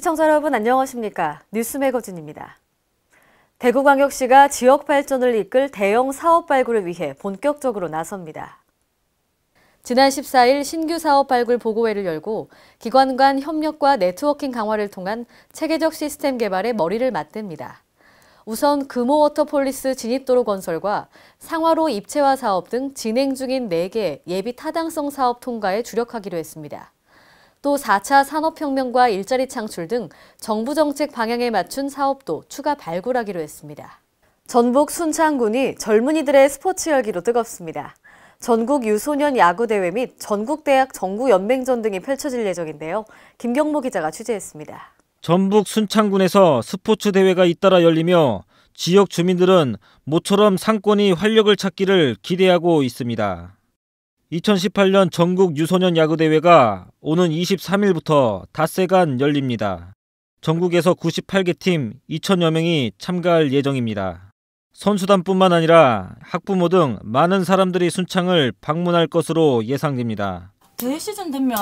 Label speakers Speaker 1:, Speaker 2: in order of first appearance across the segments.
Speaker 1: 시청자 여러분 안녕하십니까? 뉴스 매거진입니다. 대구광역시가 지역 발전을 이끌 대형 사업 발굴을 위해 본격적으로 나섭니다. 지난 14일 신규 사업 발굴 보고회를 열고 기관 간 협력과 네트워킹 강화를 통한 체계적 시스템 개발에 머리를 맞댑니다. 우선 금호워터폴리스 진입도로 건설과 상화로 입체화 사업 등 진행 중인 4개 예비 타당성 사업 통과에 주력하기로 했습니다. 또 4차 산업혁명과 일자리 창출 등 정부 정책 방향에 맞춘 사업도 추가 발굴하기로 했습니다. 전북 순창군이 젊은이들의 스포츠 열기로 뜨겁습니다. 전국 유소년 야구대회 및 전국대학 정구연맹전 등이 펼쳐질 예정인데요. 김경모 기자가 취재했습니다.
Speaker 2: 전북 순창군에서 스포츠 대회가 잇따라 열리며 지역 주민들은 모처럼 상권이 활력을 찾기를 기대하고 있습니다. 2018년 전국 유소년 야구대회가 오는 23일부터 닷새간 열립니다. 전국에서 98개 팀 2,000여 명이 참가할 예정입니다. 선수단뿐만 아니라 학부모 등 많은 사람들이 순창을 방문할 것으로 예상됩니다.
Speaker 3: 대회 시즌 되면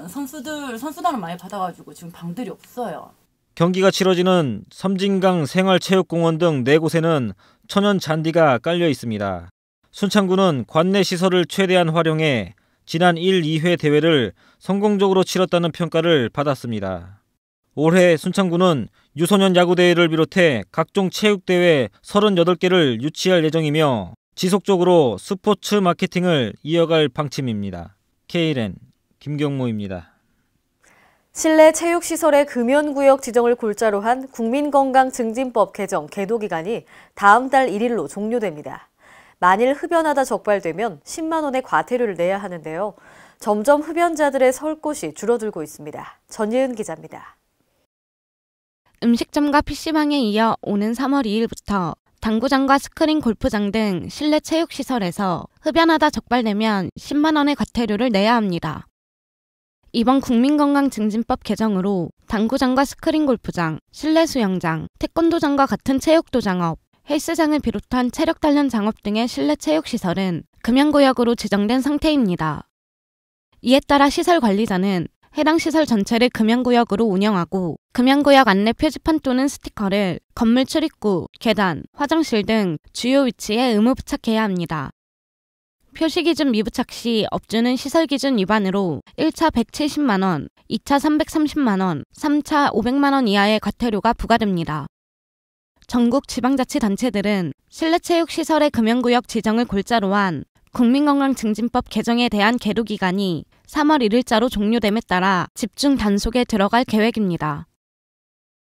Speaker 3: 선수단을 많이 받아가지고 지금 방들이 없어요.
Speaker 2: 경기가 치러지는 섬진강 생활체육공원 등 4곳에는 천연 잔디가 깔려 있습니다. 순창군은 관내 시설을 최대한 활용해 지난 1, 2회 대회를 성공적으로 치렀다는 평가를 받았습니다. 올해 순창군은 유소년 야구대회를 비롯해 각종 체육대회 38개를 유치할 예정이며 지속적으로 스포츠 마케팅을 이어갈 방침입니다. KLN 김경모입니다.
Speaker 1: 실내 체육시설의 금연구역 지정을 골자로 한 국민건강증진법 개정 계도기간이 다음 달 1일로 종료됩니다. 만일 흡연하다 적발되면 10만 원의 과태료를 내야 하는데요. 점점 흡연자들의 설 곳이 줄어들고 있습니다. 전예은 기자입니다.
Speaker 4: 음식점과 PC방에 이어 오는 3월 2일부터 당구장과 스크린 골프장 등 실내 체육시설에서 흡연하다 적발되면 10만 원의 과태료를 내야 합니다. 이번 국민건강증진법 개정으로 당구장과 스크린 골프장, 실내 수영장, 태권도장과 같은 체육도장업, 헬스장을 비롯한 체력 단련 장업 등의 실내 체육시설은 금연구역으로 지정된 상태입니다. 이에 따라 시설 관리자는 해당 시설 전체를 금연구역으로 운영하고 금연구역 안내 표지판 또는 스티커를 건물 출입구, 계단, 화장실 등 주요 위치에 의무 부착해야 합니다. 표시기준 미부착 시 업주는 시설기준 위반으로 1차 170만 원, 2차 330만 원, 3차 500만 원 이하의 과태료가 부과됩니다. 전국 지방자치단체들은 실내체육시설의 금연구역 지정을 골자로 한 국민건강증진법 개정에 대한 계도기간이 3월 1일자로 종료됨에 따라 집중 단속에 들어갈 계획입니다.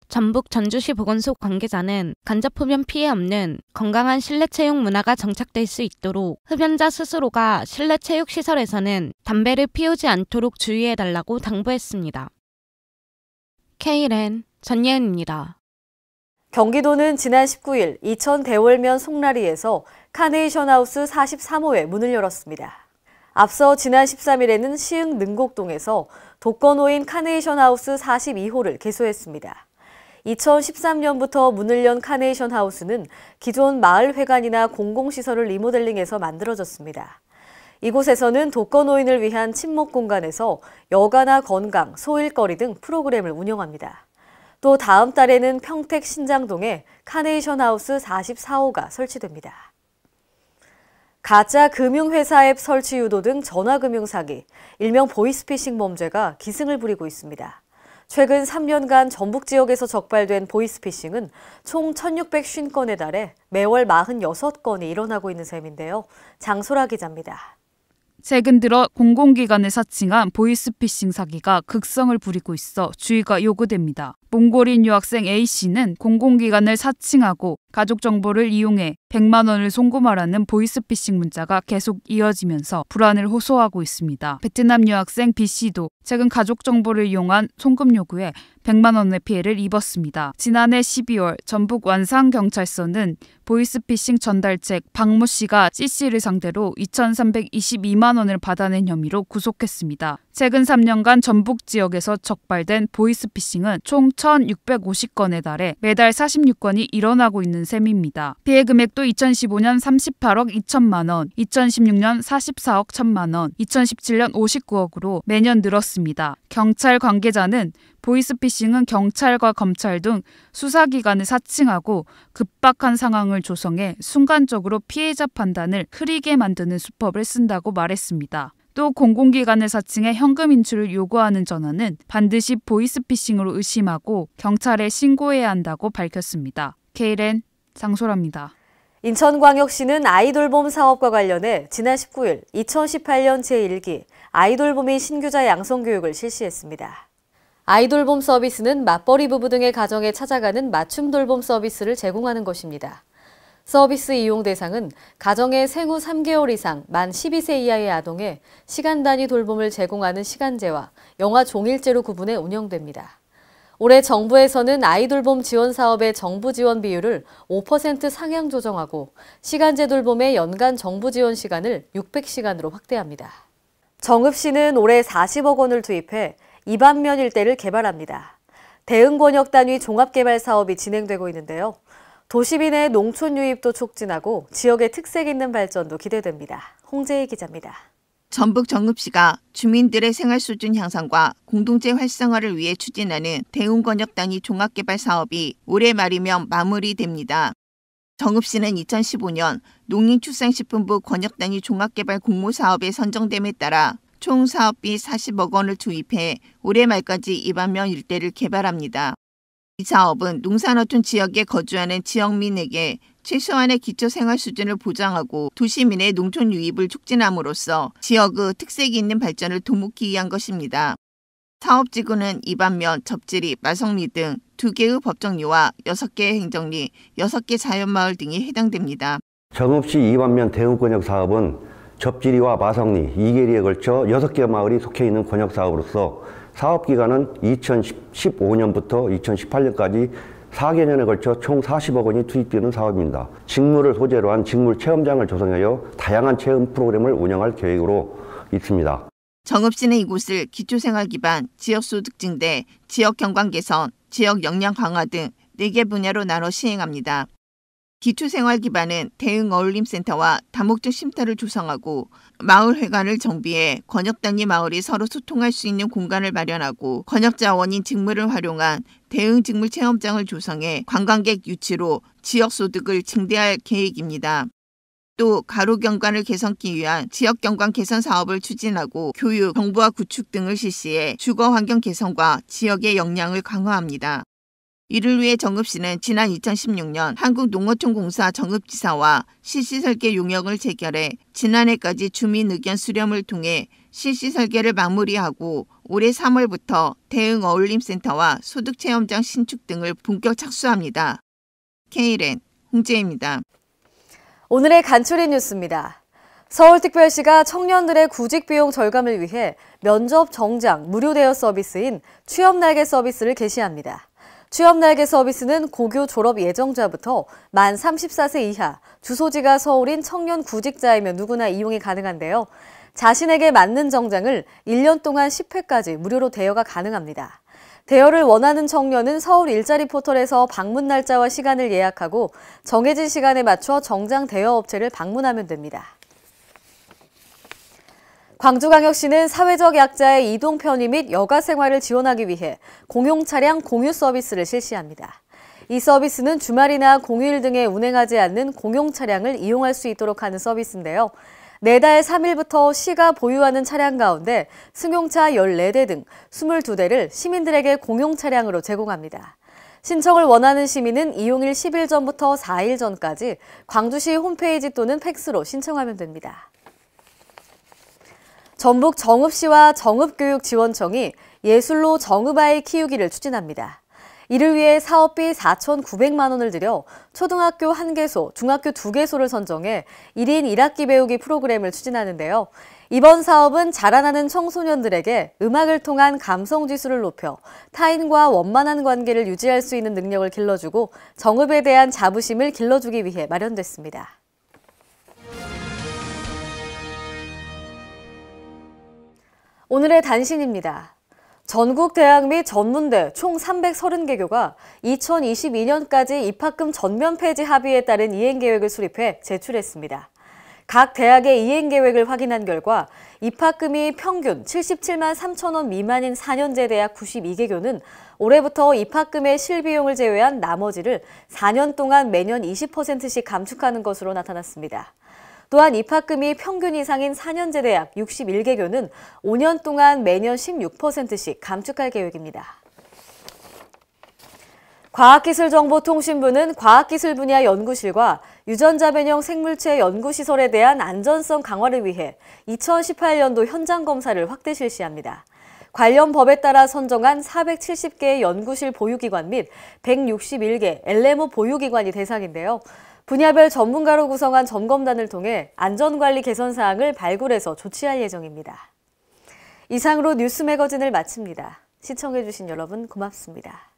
Speaker 4: 전북 전주시 보건소 관계자는 간접흡연 피해 없는 건강한 실내체육 문화가 정착될 수 있도록 흡연자 스스로가 실내체육시설에서는 담배를 피우지 않도록 주의해달라고 당부했습니다. KLN 전예은입니다.
Speaker 1: 경기도는 지난 19일 이천 대월면 송라리에서 카네이션 하우스 43호에 문을 열었습니다. 앞서 지난 13일에는 시흥 능곡동에서 독거노인 카네이션 하우스 42호를 개소했습니다. 2013년부터 문을 연 카네이션 하우스는 기존 마을회관이나 공공시설을 리모델링해서 만들어졌습니다. 이곳에서는 독거노인을 위한 친목 공간에서 여가나 건강, 소일거리 등 프로그램을 운영합니다. 또 다음 달에는 평택 신장동에 카네이션 하우스 44호가 설치됩니다. 가짜 금융회사 앱 설치 유도 등 전화금융 사기, 일명 보이스피싱 범죄가 기승을 부리고 있습니다. 최근 3년간 전북 지역에서 적발된 보이스피싱은 총 1,650건에 달해 매월 46건이 일어나고 있는 셈인데요. 장소라 기자입니다.
Speaker 5: 최근 들어 공공기관을 사칭한 보이스피싱 사기가 극성을 부리고 있어 주의가 요구됩니다. 몽골인 유학생 A씨는 공공기관을 사칭하고 가족 정보를 이용해 100만 원을 송금하라는 보이스피싱 문자가 계속 이어지면서 불안을 호소하고 있습니다. 베트남 유학생 B씨도 최근 가족 정보를 이용한 송금 요구에 100만 원의 피해를 입었습니다. 지난해 12월 전북 완산경찰서는 보이스피싱 전달책 박모 씨가 C씨를 상대로 2,322만 원을 받아낸 혐의로 구속했습니다. 최근 3년간 전북 지역에서 적발된 보이스피싱은 총 1,650건에 달해 매달 46건이 일어나고 있는 셈입니다. 피해 금액도 2015년 38억 2천만 원, 2016년 44억 1천만 원, 2017년 59억으로 매년 늘었습니다. 경찰 관계자는 보이스피싱은 경찰과 검찰 등 수사기관을 사칭하고 급박한 상황을 조성해 순간적으로 피해자 판단을 흐리게 만드는 수법을 쓴다고 말했습니다. 또 공공기관을 사칭해 현금 인출을 요구하는 전화는 반드시 보이스피싱으로 의심하고 경찰에 신고해야 한다고 밝혔습니다. KLN 장소라입니다.
Speaker 1: 인천광역시는 아이돌봄 사업과 관련해 지난 19일 2018년 제1기 아이돌봄이 신규자 양성교육을 실시했습니다. 아이돌봄 서비스는 맞벌이 부부 등의 가정에 찾아가는 맞춤 돌봄 서비스를 제공하는 것입니다. 서비스 이용 대상은 가정의 생후 3개월 이상 만 12세 이하의 아동에 시간 단위 돌봄을 제공하는 시간제와 영아 종일제로 구분해 운영됩니다. 올해 정부에서는 아이돌봄 지원 사업의 정부 지원 비율을 5% 상향 조정하고 시간제 돌봄의 연간 정부 지원 시간을 600시간으로 확대합니다. 정읍시는 올해 40억 원을 투입해 이반면 일대를 개발합니다. 대응권역 단위 종합개발 사업이 진행되고 있는데요. 도시민의 농촌 유입도 촉진하고 지역의 특색 있는 발전도 기대됩니다. 홍재희 기자입니다.
Speaker 6: 전북 정읍시가 주민들의 생활 수준 향상과 공동체 활성화를 위해 추진하는 대응권역 단위 종합개발 사업이 올해 말이면 마무리됩니다. 정읍시는 2015년 농림축산식품부 권역 단위 종합개발 공모사업에 선정됨에 따라 총 사업비 40억 원을 투입해 올해 말까지 이반면 일대를 개발합니다. 이 사업은 농산어촌 지역에 거주하는 지역민에게 최소한의 기초생활 수준을 보장하고 도시민의 농촌 유입을 촉진함으로써 지역의 특색이 있는 발전을 도모하기 위한 것입니다. 사업지구는 이반면, 접지리, 마성리 등 2개의 법정리와 6개의 행정리, 6개 자연마을 등이 해당됩니다.
Speaker 7: 정읍시 이반면 대응권역 사업은 접지리와 마성리, 이계리에 걸쳐 6개 마을이 속해 있는 권역 사업으로서 사업기간은 2015년부터 2018년까지 4개년에 걸쳐 총 40억 원이 투입되는 사업입니다. 직무를 소재로 한 직물 체험장을 조성하여 다양한 체험 프로그램을 운영할 계획으로 있습니다.
Speaker 6: 정읍시는 이곳을 기초생활 기반, 지역소득 증대, 지역 경관 개선, 지역 역량 강화 등 4개 분야로 나눠 시행합니다. 기초생활 기반은 대응 어울림센터와 다목적 쉼터를 조성하고 마을회관을 정비해 권역 단위 마을이 서로 소통할 수 있는 공간을 마련하고 권역 자원인 직물을 활용한 대응 직물 체험장을 조성해 관광객 유치로 지역 소득을 증대할 계획입니다. 또 가로 경관을 개선하기 위한 지역 경관 개선 사업을 추진하고 교육, 정보화 구축 등을 실시해 주거 환경 개선과 지역의 역량을 강화합니다. 이를 위해 정읍시는 지난 2016년 한국농어촌공사 정읍지사와 실시설계 용역을 체결해 지난해까지 주민 의견 수렴을 통해 실시설계를 마무리하고 올해 3월부터 대응 어울림센터와 소득체험장 신축 등을 본격 착수합니다. KLN 홍재입니다.
Speaker 1: 오늘의 간추린 뉴스입니다. 서울특별시가 청년들의 구직 비용 절감을 위해 면접 정장 무료 대여 서비스인 취업날개 서비스를 개시합니다. 취업날개 서비스는 고교 졸업 예정자부터 만 34세 이하, 주소지가 서울인 청년 구직자이면 누구나 이용이 가능한데요. 자신에게 맞는 정장을 1년 동안 10회까지 무료로 대여가 가능합니다. 대여를 원하는 청년은 서울 일자리 포털에서 방문 날짜와 시간을 예약하고 정해진 시간에 맞춰 정장 대여 업체를 방문하면 됩니다. 광주광역시는 사회적 약자의 이동 편의 및 여가 생활을 지원하기 위해 공용 차량 공유 서비스를 실시합니다. 이 서비스는 주말이나 공휴일 등에 운행하지 않는 공용 차량을 이용할 수 있도록 하는 서비스인데요. 내달 3일부터 시가 보유하는 차량 가운데 승용차 14대 등 22대를 시민들에게 공용 차량으로 제공합니다. 신청을 원하는 시민은 이용일 10일 전부터 4일 전까지 광주시 홈페이지 또는 팩스로 신청하면 됩니다. 전북 정읍시와 정읍교육지원청이 예술로 정읍아이 키우기를 추진합니다. 이를 위해 사업비 4,900만 원을 들여 초등학교 1개소, 중학교 2개소를 선정해 1인 1학기 배우기 프로그램을 추진하는데요. 이번 사업은 자라나는 청소년들에게 음악을 통한 감성지수를 높여 타인과 원만한 관계를 유지할 수 있는 능력을 길러주고 정읍에 대한 자부심을 길러주기 위해 마련됐습니다. 오늘의 단신입니다. 전국 대학 및 전문대 총 330개교가 2022년까지 입학금 전면 폐지 합의에 따른 이행계획을 수립해 제출했습니다. 각 대학의 이행계획을 확인한 결과 입학금이 평균 77만 3천 원 미만인 4년제 대학 92개교는 올해부터 입학금의 실비용을 제외한 나머지를 4년 동안 매년 20%씩 감축하는 것으로 나타났습니다. 또한 입학금이 평균 이상인 4년제 대학 61개교는 5년 동안 매년 16%씩 감축할 계획입니다. 과학기술정보통신부는 과학기술 분야 연구실과 유전자 변형 생물체 연구시설에 대한 안전성 강화를 위해 2018년도 현장 검사를 확대 실시합니다. 관련 법에 따라 선정한 470개의 연구실 보유기관 및 161개 LMO 보유기관이 대상인데요. 분야별 전문가로 구성한 점검단을 통해 안전관리 개선 사항을 발굴해서 조치할 예정입니다. 이상으로 뉴스 매거진을 마칩니다. 시청해주신 여러분 고맙습니다.